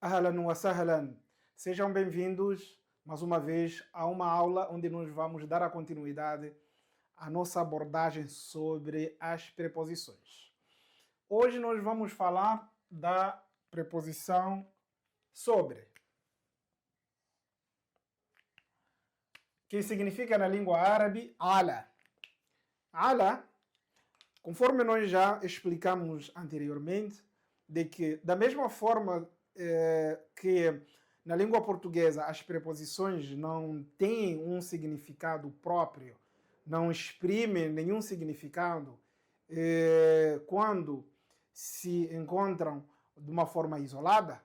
Ahlan wa sahlan. Sejam bem-vindos mais uma vez a uma aula onde nós vamos dar a continuidade à nossa abordagem sobre as preposições. Hoje nós vamos falar da preposição sobre, que significa na língua árabe ala. Ala, conforme nós já explicamos anteriormente, de que da mesma forma que na língua portuguesa as preposições não têm um significado próprio, não exprimem nenhum significado quando se encontram de uma forma isolada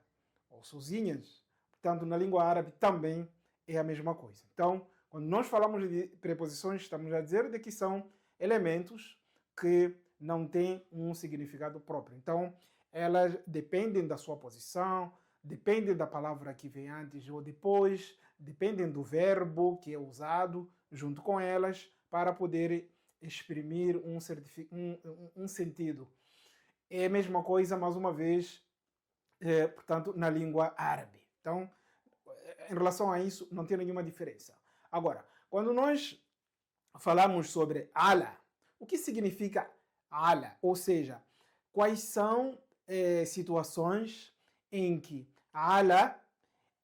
ou sozinhas, portanto, na língua árabe também é a mesma coisa. Então, quando nós falamos de preposições, estamos a dizer de que são elementos que não têm um significado próprio. Então, elas dependem da sua posição, dependem da palavra que vem antes ou depois, dependem do verbo que é usado junto com elas para poder exprimir um sentido. É a mesma coisa, mais uma vez, portanto, na língua árabe. Então, em relação a isso, não tem nenhuma diferença. Agora, quando nós falamos sobre ala, o que significa ala? Ou seja, quais são situações em que a ala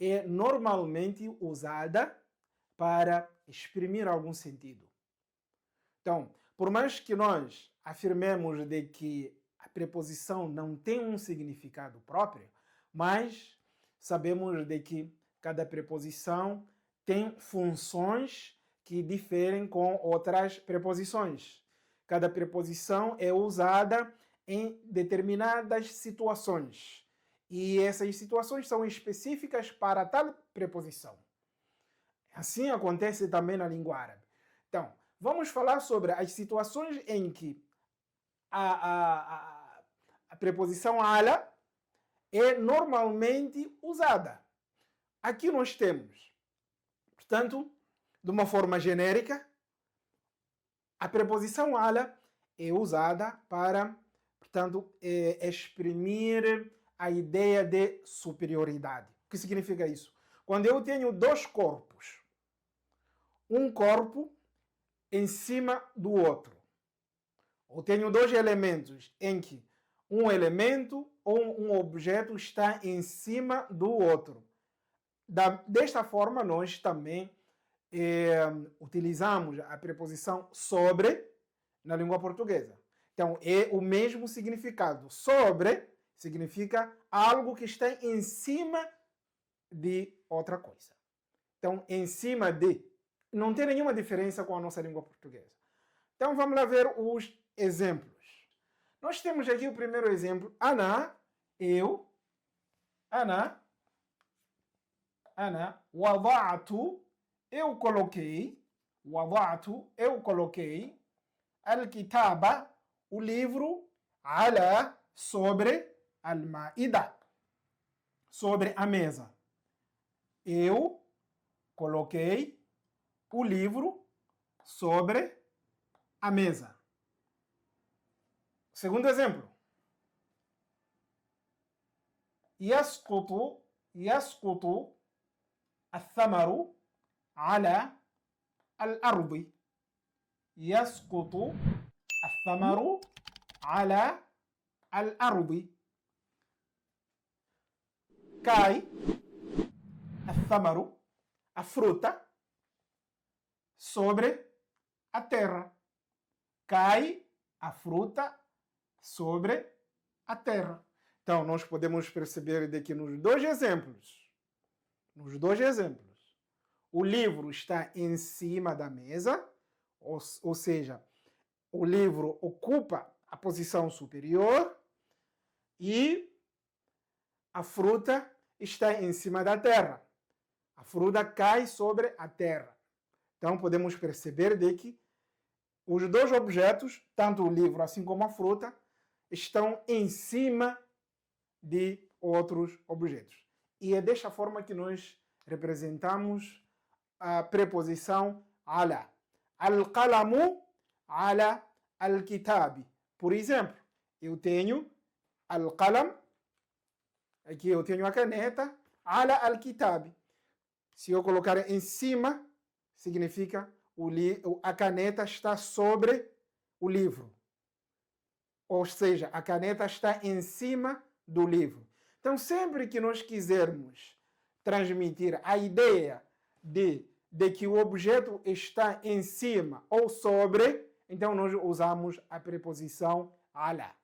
é normalmente usada para exprimir algum sentido. Então, por mais que nós afirmemos de que a preposição não tem um significado próprio, mas sabemos de que cada preposição tem funções que diferem com outras preposições. Cada preposição é usada em determinadas situações. E essas situações são específicas para tal preposição. Assim acontece também na língua árabe. Então, vamos falar sobre as situações em que a preposição ala é normalmente usada. Aqui nós temos, portanto, de uma forma genérica, a preposição ala é usada para, portanto, exprimir a ideia de superioridade. O que significa isso? Quando eu tenho dois corpos, um corpo em cima do outro, ou tenho dois elementos em que um elemento ou um objeto está em cima do outro. Desta forma, nós também utilizamos a preposição sobre na língua portuguesa. Então, é o mesmo significado. Sobre significa algo que está em cima de outra coisa. Então, em cima de. Não tem nenhuma diferença com a nossa língua portuguesa. Então, vamos lá ver os exemplos. Nós temos aqui o primeiro exemplo. Ana, eu. Ana, wada'tu, eu coloquei. Wada'tu, eu coloquei. Al-kitaba, o livro. Ala, sobre. Al-ma'ida, sobre a mesa. Eu coloquei o livro sobre a mesa. Segundo exemplo. Yasqutu الثمر على الأرض. يسقط الثمر على الأرض. Cai الثمر, a fruta, sobre a terra. Cai a fruta sobre a terra. Então, nós podemos perceber de que nos dois exemplos, o livro está em cima da mesa, ou seja, o livro ocupa a posição superior e a fruta está em cima da terra. A fruta cai sobre a terra. Então, podemos perceber de que os dois objetos, tanto o livro assim como a fruta, estão em cima de outros objetos. E é desta forma que nós representamos a preposição ala. Al-qalamu ala al-kitab. Por exemplo, eu tenho al-qalam, Aqui eu tenho a caneta, ala al-kitab. Se eu colocar em cima, significa a caneta está sobre o livro. Ou seja, a caneta está em cima do livro. Então, sempre que nós quisermos transmitir a ideia de que o objeto está em cima ou sobre, então nós usamos a preposição ala.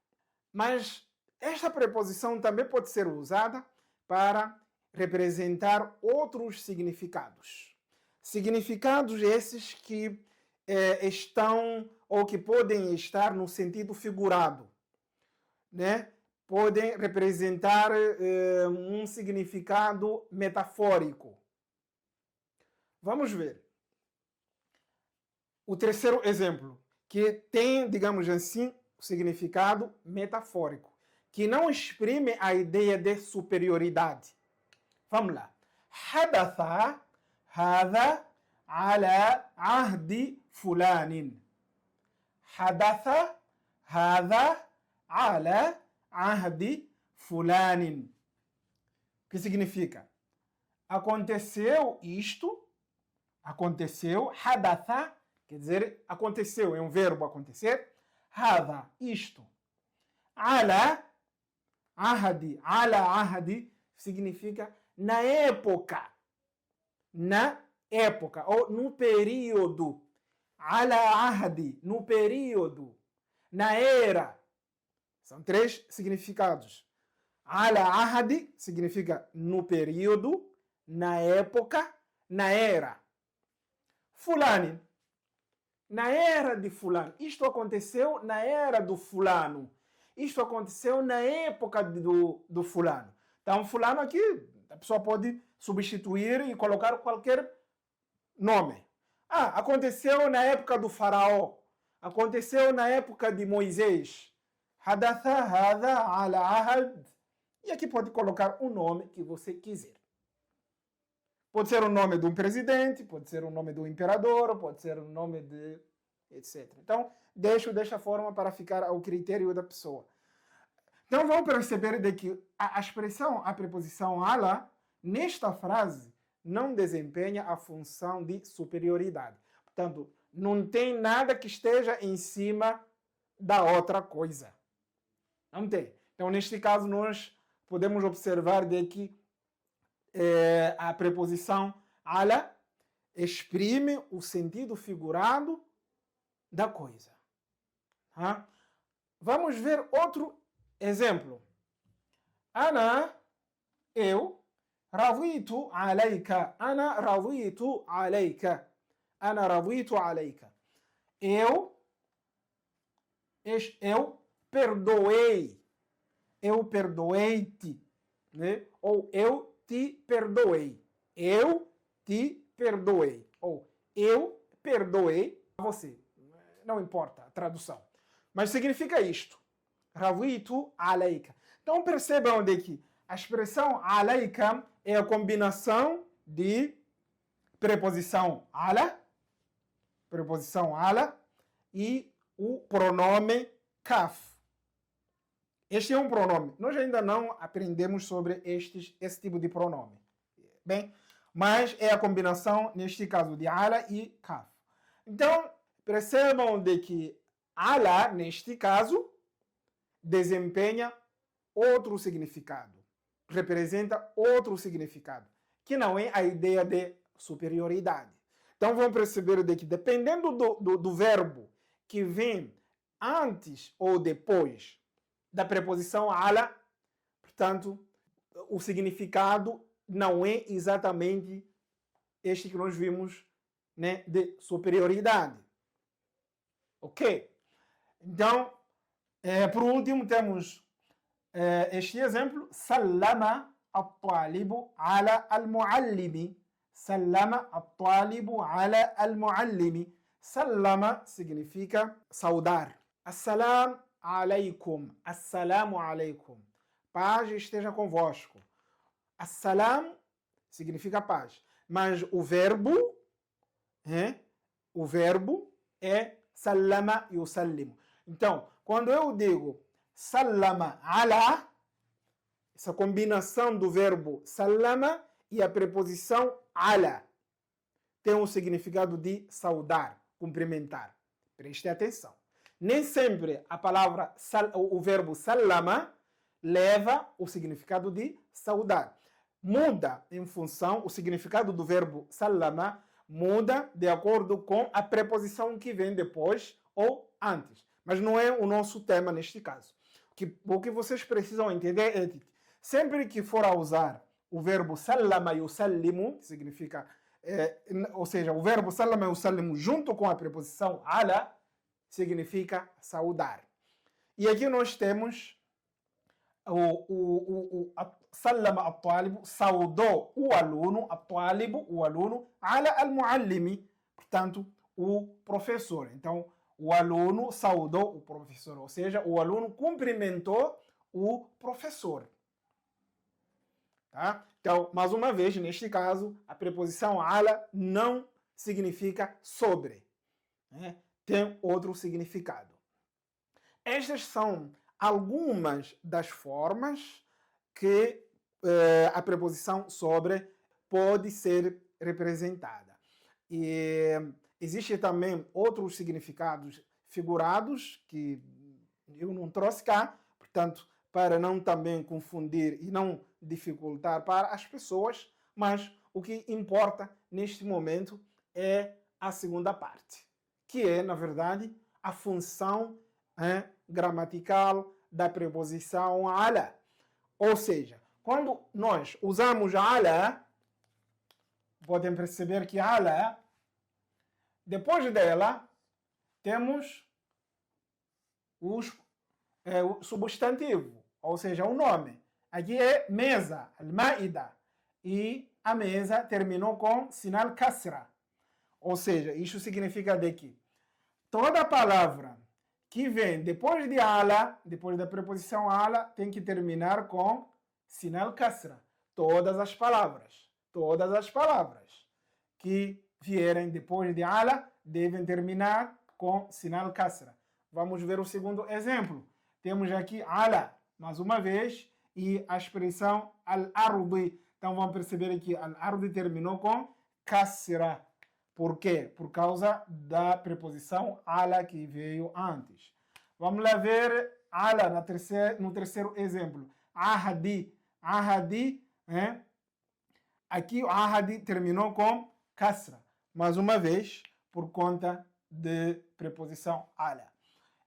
Mas esta preposição também pode ser usada para representar outros significados. Significados esses que estão ou que podem estar no sentido figurado, né? Podem representar um significado metafórico. Vamos ver. O terceiro exemplo, que tem, digamos assim, o significado metafórico, que não exprime a ideia de superioridade. Vamos lá. Hadatha hadha ala ahdi fulanin. Hadatha hadha ala ahdi fulanin. O que significa? Aconteceu isto, aconteceu, hadatha, quer dizer, aconteceu, é um verbo acontecer, hadha, isto. Ala ahdi significa na época, ou no período. Ala ahdi, no período, na era. São três significados. Ala ahdi significa no período, na época, na era. Fulani, na era de fulano. Isto aconteceu na era do fulano. Isto aconteceu na época do fulano. Então, fulano aqui, a pessoa pode substituir e colocar qualquer nome. Aconteceu na época do faraó. Aconteceu na época de Moisés. Hadatha hadha ala ahad. E aqui pode colocar o nome que você quiser. Pode ser o nome de um presidente, pode ser o nome do imperador, pode ser o nome de etc. Então, deixo desta forma para ficar ao critério da pessoa. Então, vamos perceber de que a expressão, a preposição ala, nesta frase, não desempenha a função de superioridade. Portanto, não tem nada que esteja em cima da outra coisa. Não tem. Então, neste caso, nós podemos observar de que a preposição ala exprime o sentido figurado da coisa. Vamos ver outro exemplo. Ana, eu, raditu alayka. Ana raditu alayka. Ana raditu alayka. Eu perdoei. Eu perdoei-te. Né? Ou eu te perdoei. Eu te perdoei. Ou eu perdoei você. Não importa a tradução. Mas significa isto. Raditu alayka. Então percebam de que a expressão alayka é a combinação de preposição ala e o pronome kaf. Este é um pronome. Nós ainda não aprendemos sobre esse tipo de pronome. Bem, mas é a combinação, neste caso, de ala e kaf. Então, percebam de que ala, neste caso, desempenha outro significado. Representa outro significado, que não é a ideia de superioridade. Então, vamos perceber de que, dependendo do verbo que vem antes ou depois da preposição ala, portanto, o significado não é exatamente este que nós vimos, né, de superioridade. Ok? Então, por último, temos este exemplo. Sallama at-talibu ala al-muallimi. Sallama at-talibu ala al-muallimi. Sallama significa saudar. Assalam alaikum. Assalamu alaikum. Paz esteja convosco. Assalam significa paz. Mas o verbo é sallama yusallimu. Então, quando eu digo sallama ala, essa combinação do verbo salama e a preposição ala tem o significado de saudar, cumprimentar. Preste atenção. Nem sempre a palavra, o verbo salama leva o significado de saudar. Muda em função, o significado do verbo salama muda de acordo com a preposição que vem depois ou antes. Mas não é o nosso tema neste caso. O que vocês precisam entender é que sempre que for a usar o verbo salama e o sallimu, que significa, ou seja, o verbo salama e o sallimu junto com a preposição ala, significa saudar. E aqui nós temos sallama at-talibu, saudou o aluno, at-talibu, o aluno, ala al-muallimi, portanto, o professor. Então, o aluno saudou o professor, ou seja, o aluno cumprimentou o professor. Tá? Então, mais uma vez, neste caso, a preposição ala não significa sobre, né? Tem outro significado. Estas são algumas das formas que a preposição sobre pode ser representada. E existem também outros significados figurados que eu não trouxe cá, portanto, para não também confundir e não dificultar para as pessoas, mas o que importa neste momento é a segunda parte, que é, na verdade, a função gramatical da preposição ala. Ou seja, quando nós usamos ala, podem perceber que ala, depois dela, temos o substantivo, ou seja, o nome. Aqui é mesa, al-ma'ida, e a mesa terminou com sinal kasra. Ou seja, isso significa de que toda palavra que vem depois de ala, depois da preposição ala, tem que terminar com sinal kasra. Todas as palavras que vierem depois de ala devem terminar com sinal kasra. Vamos ver o segundo exemplo. Temos aqui ala, mais uma vez, e a expressão al-ardi. Então vamos perceber aqui, al-ardi terminou com kasra. Por quê? Por causa da preposição ala que veio antes. Vamos lá ver ala no terceiro exemplo. Ahadi. Ahadi, aqui o ahadi terminou com kasra. Mais uma vez, por conta de preposição ala.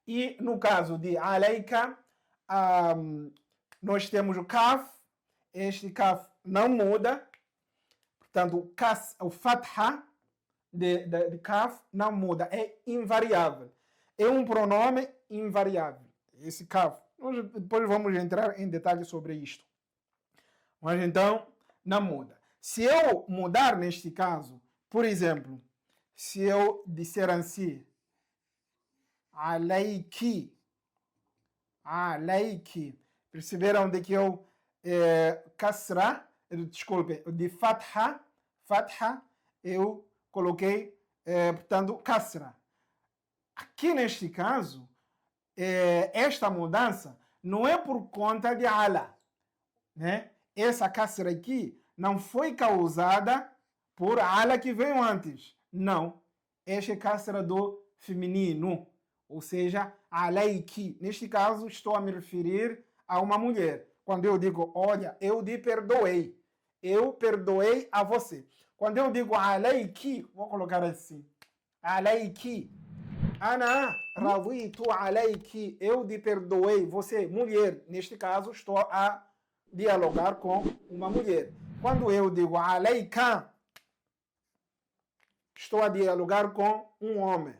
E no caso de alaika, nós temos o kaf. Este kaf não muda. Portanto, o fatha de kaf não muda, é invariável. É um pronome invariável. Esse kaf. Nós depois vamos entrar em detalhes sobre isto. Mas então, não muda. Se eu mudar neste caso, por exemplo, se eu disser assim, alaiki, perceberam de que eu kasra, desculpe, de fatha, eu coloquei, portanto, kasra. Aqui neste caso, esta mudança não é por conta de ala, né? Essa kasra aqui não foi causada por ala que veio antes. Não. Esta é kasra do feminino, ou seja, alaiki. Neste caso, estou a me referir a uma mulher. Quando eu digo, olha, eu te perdoei. Eu perdoei a você. Quando eu digo alaiki, vou colocar assim. Alaiki. Ana raditu alaiki. Eu te perdoei. Você, mulher. Neste caso, estou a dialogar com uma mulher. Quando eu digo alaika, estou a dialogar com um homem.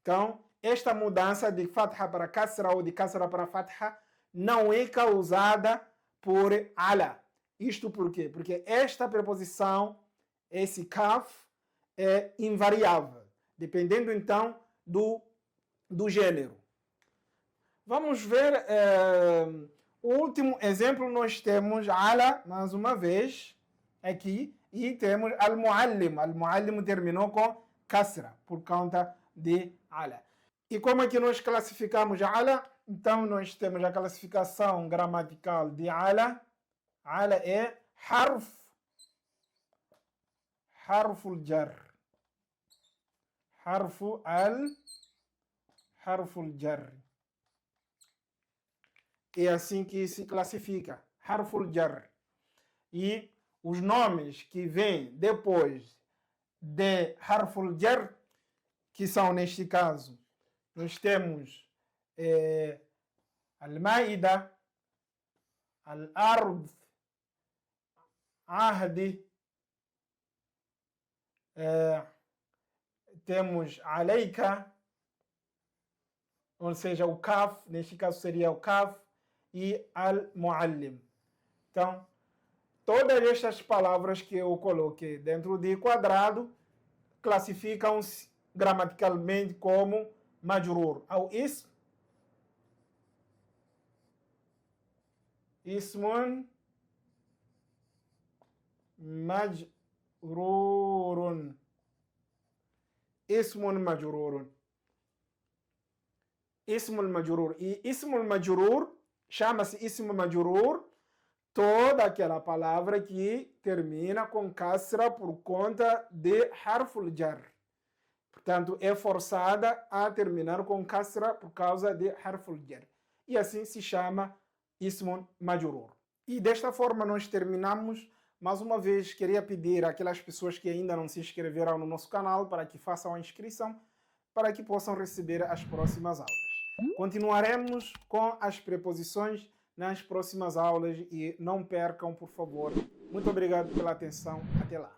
Então, esta mudança de fatha para kasra ou de kasra para fatha não é causada por ala. Isto por quê? Porque esta preposição, esse kaf, é invariável, dependendo então do gênero. Vamos ver o último exemplo. Nós temos ala, mais uma vez, aqui, e temos al-muallim. Al-muallim terminou com kasra, por conta de ala. E como é que nós classificamos ala? Então, nós temos a classificação gramatical de ala, على é حرف الجر. حرف الجر. É assim que se classifica, حرف الجر. E os nomes que vêm depois de حرف الجر, que são neste caso, nós temos المائدة, الأرض, عهد, temos عليك, ou seja, o kaf, neste caso seria o kaf, e al-muallim. Então, todas estas palavras que eu coloquei dentro de quadrado classificam-se gramaticalmente como majrur, ou ismun majrurun. Ismun majrurun. Ismul majrur. E ismul majrur chama-se ismul majrur toda aquela palavra que termina com kasra por conta de harful jar. Portanto, é forçada a terminar com kasra por causa de harful jar. E assim se chama ismun majrur. E desta forma nós terminamos. Mais uma vez, queria pedir àquelas pessoas que ainda não se inscreveram no nosso canal para que façam a inscrição, para que possam receber as próximas aulas. Continuaremos com as preposições nas próximas aulas e não percam, por favor. Muito obrigado pela atenção. Até lá.